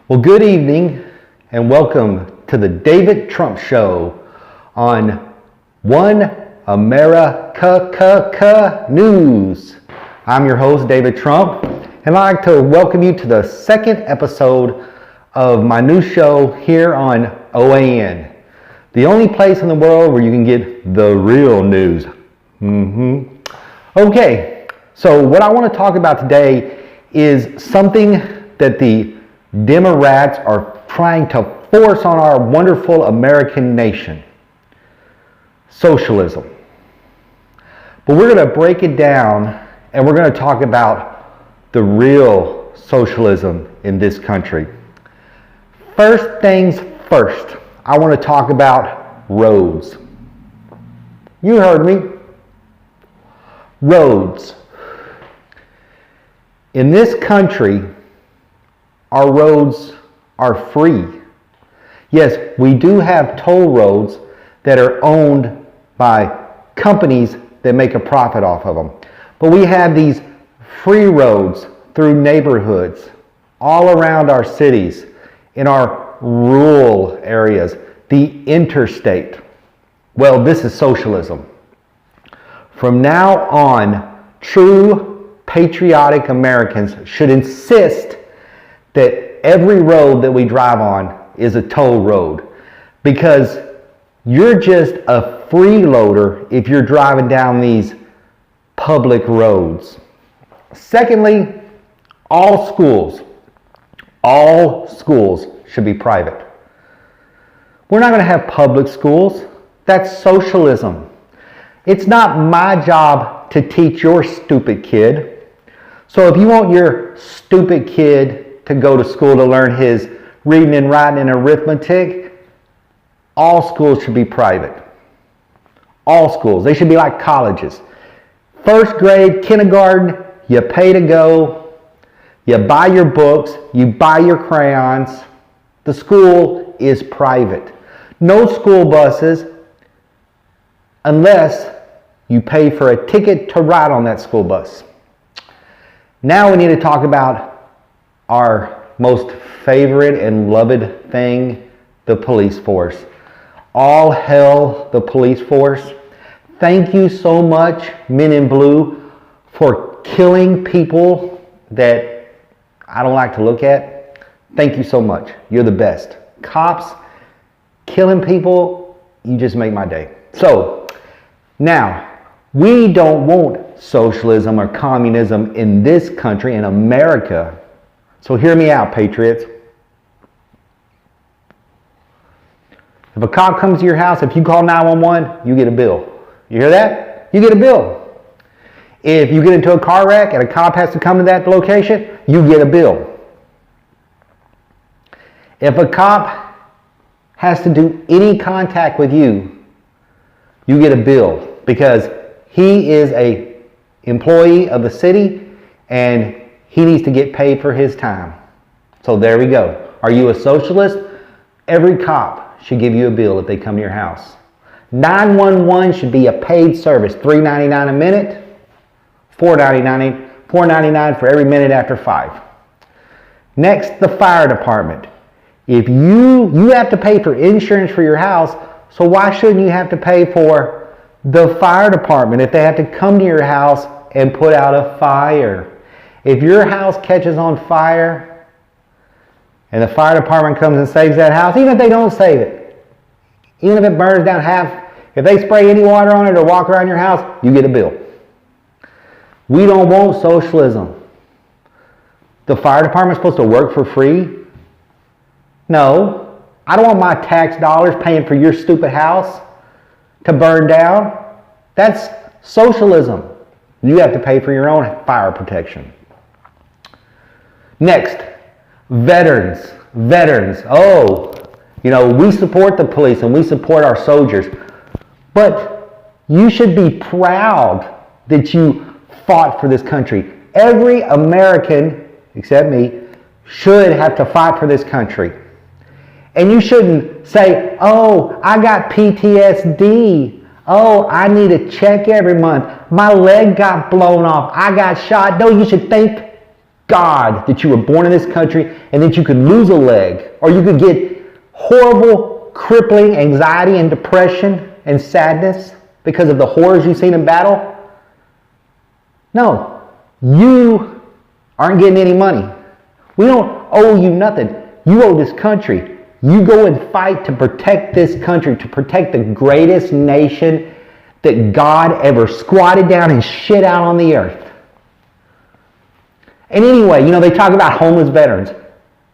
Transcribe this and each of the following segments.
Well, good evening and welcome to the David Trump Show on One America News. I'm your host, David Trump, and I'd like to welcome you to the second episode of my new show here on OAN, the only place in the world where you can get the real news. Okay, so what I want to talk about today is something that the Democrats are trying to force on our wonderful American nation. Socialism. But we're going to break it down and we're going to talk about the real socialism in this country. First things first, I want to talk about roads. You heard me. Roads. In this country, our roads are free. Yes, we do have toll roads that are owned by companies that make a profit off of them. But we have these free roads through neighborhoods all around our cities, in our rural areas, the interstate. Well, this is socialism. From now on, true patriotic Americans should insist that every road that we drive on is a toll road, because you're just a freeloader if you're driving down these public roads. Secondly, all schools should be private. We're not going to have public schools. That's socialism. It's not my job to teach your stupid kid. So if you want your stupid kid to go to school to learn his reading and writing and arithmetic, all schools should be private. All schools. They should be like colleges. First grade, kindergarten, you pay to go. You buy your books. You buy your crayons. The school is private. No school buses unless you pay for a ticket to ride on that school bus. Now we need to talk about our most favorite and loved thing, the police force. All hail the police force. Thank you so much, Men in Blue, for killing people that I don't like to look at. Thank you so much. You're the best. Cops, killing people, you just make my day. So, now, we don't want socialism or communism in this country, in America. So hear me out, patriots. If a cop comes to your house, if you call 911, you get a bill. You hear that? You get a bill. If you get into a car wreck and a cop has to come to that location, you get a bill. If a cop has to do any contact with you, you get a bill, because he is an employee of the city and he needs to get paid for his time. So there we go. Are you a socialist? Every cop should give you a bill if they come to your house. 911 should be a paid service. $3.99 a minute, $4.99 for every minute after 5. Next, the fire department. If you have to pay for insurance for your house, so why shouldn't you have to pay for the fire department if they have to come to your house and put out a fire? If your house catches on fire and the fire department comes and saves that house, even if they don't save it, even if it burns down half, if they spray any water on it or walk around your house, you get a bill. We don't want socialism. The fire department's supposed to work for free? No. I don't want my tax dollars paying for your stupid house to burn down. That's socialism. You have to pay for your own fire protection. Next, veterans. Oh, we support the police and we support our soldiers. But you should be proud that you fought for this country. Every American, except me, should have to fight for this country. And you shouldn't say, oh, I got PTSD. Oh, I need a check every month. My leg got blown off. I got shot. No, you should thank God that you were born in this country and that you could lose a leg, or you could get horrible, crippling anxiety and depression and sadness because of the horrors you've seen in battle? No, you aren't getting any money. We don't owe you nothing. You owe this country. You go and fight to protect this country, to protect the greatest nation that God ever squatted down and shit out on the earth. And anyway, they talk about homeless veterans.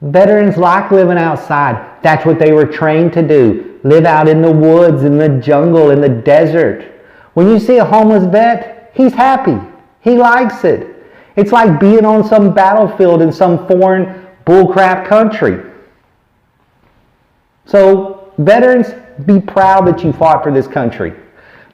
Veterans like living outside. That's what they were trained to do. Live out in the woods, in the jungle, in the desert. When you see a homeless vet, he's happy. He likes it. It's like being on some battlefield in some foreign bullcrap country. So, veterans, be proud that you fought for this country.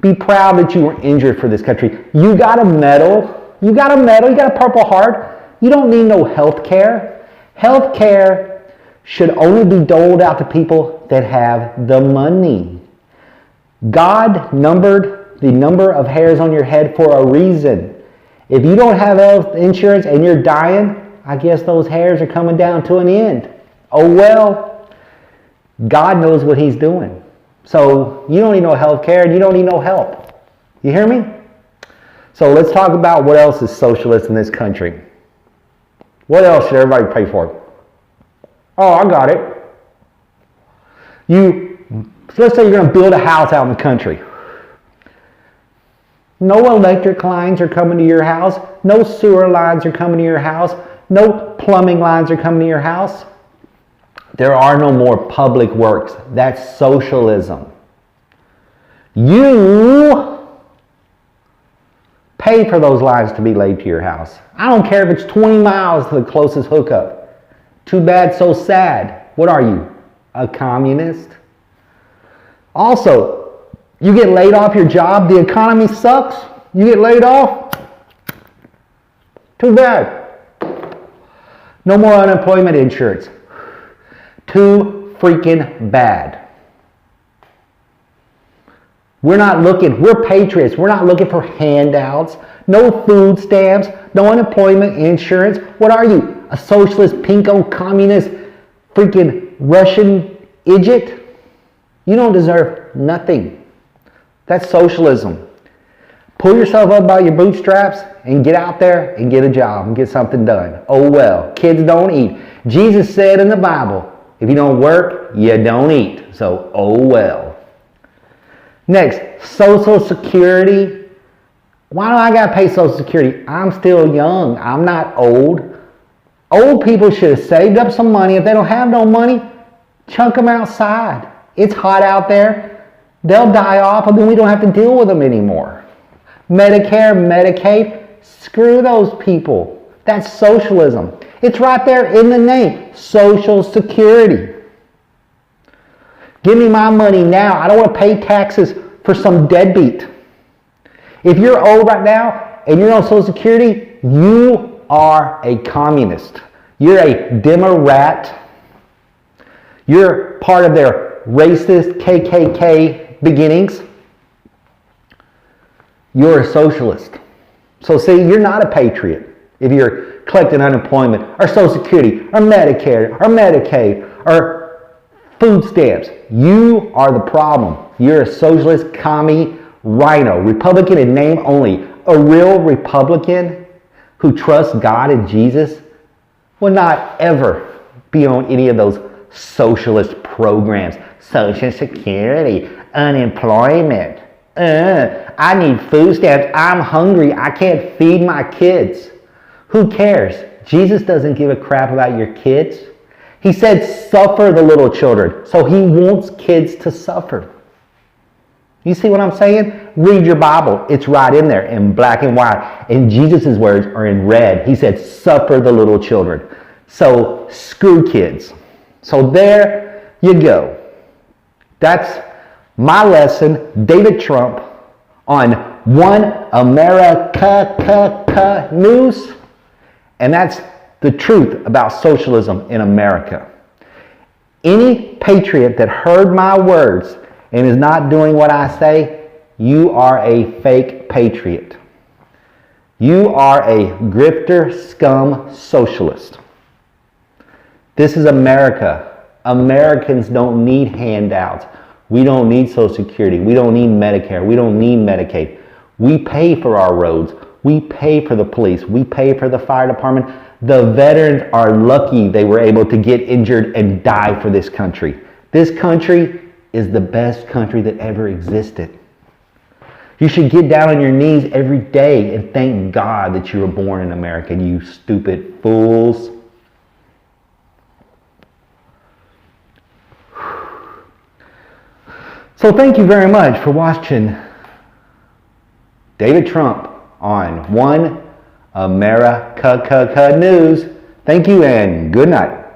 Be proud that you were injured for this country. You got a medal. You got a Purple Heart. You don't need no health care. Health care should only be doled out to people that have the money. God numbered the number of hairs on your head for a reason. If you don't have health insurance and you're dying, I guess those hairs are coming down to an end. Oh well, God knows what He's doing. So you don't need no health care and you don't need no help. You hear me? So let's talk about what else is socialist in this country. What else should everybody pay for? Oh, I got it. Let's say you're going to build a house out in the country. No electric lines are coming to your house. No sewer lines are coming to your house. No plumbing lines are coming to your house. There are no more public works. That's socialism. You pay for those lines to be laid to your house. I don't care if it's 20 miles to the closest hookup. Too bad, so sad. What are you? A communist? Also, you get laid off your job, the economy sucks, you get laid off. Too bad. No more unemployment insurance. Too freaking bad. We're patriots. We're not looking for handouts. No food stamps. No unemployment insurance. What are you? A socialist, pinko, communist, freaking Russian idiot? You don't deserve nothing. That's socialism. Pull yourself up by your bootstraps and get out there and get a job and get something done. Oh well, kids don't eat. Jesus said in the Bible, if you don't work, you don't eat. So, oh well. Next, Social Security. Why do I got to pay Social Security? I'm still young. I'm not old. Old people should have saved up some money. If they don't have no money, chunk them outside. It's hot out there. They'll die off and then we don't have to deal with them anymore. Medicare, Medicaid, screw those people. That's socialism. It's right there in the name, Social Security. Give me my money now. I don't want to pay taxes for some deadbeat. If you're old right now and you're on Social Security, you are a communist. You're a Democrat. You're part of their racist KKK beginnings. You're a socialist. So see, you're not a patriot if you're collecting unemployment or Social Security or Medicare or Medicaid or food stamps. You are the problem. You're a socialist, commie, rhino, Republican in name only. A real Republican who trusts God and Jesus will not ever be on any of those socialist programs. Social Security, unemployment. I need food stamps. I'm hungry. I can't feed my kids. Who cares? Jesus doesn't give a crap about your kids. He said, suffer the little children. So He wants kids to suffer. You see what I'm saying? Read your Bible. It's right in there in black and white. And Jesus' words are in red. He said, suffer the little children. So screw kids. So there you go. That's my lesson, David Trump, on One America News. And that's the truth about socialism in America. Any patriot that heard my words and is not doing what I say, you are a fake patriot. You are a grifter, scum, socialist. This is America. Americans don't need handouts. We don't need Social Security. We don't need Medicare. We don't need Medicaid. We pay for our roads. We pay for the police. We pay for the fire department. The veterans are lucky they were able to get injured and die for this country. This country is the best country that ever existed. You should get down on your knees every day and thank God that you were born in America, you stupid fools. So thank you very much for watching David Trump on One America News. Thank you and good night.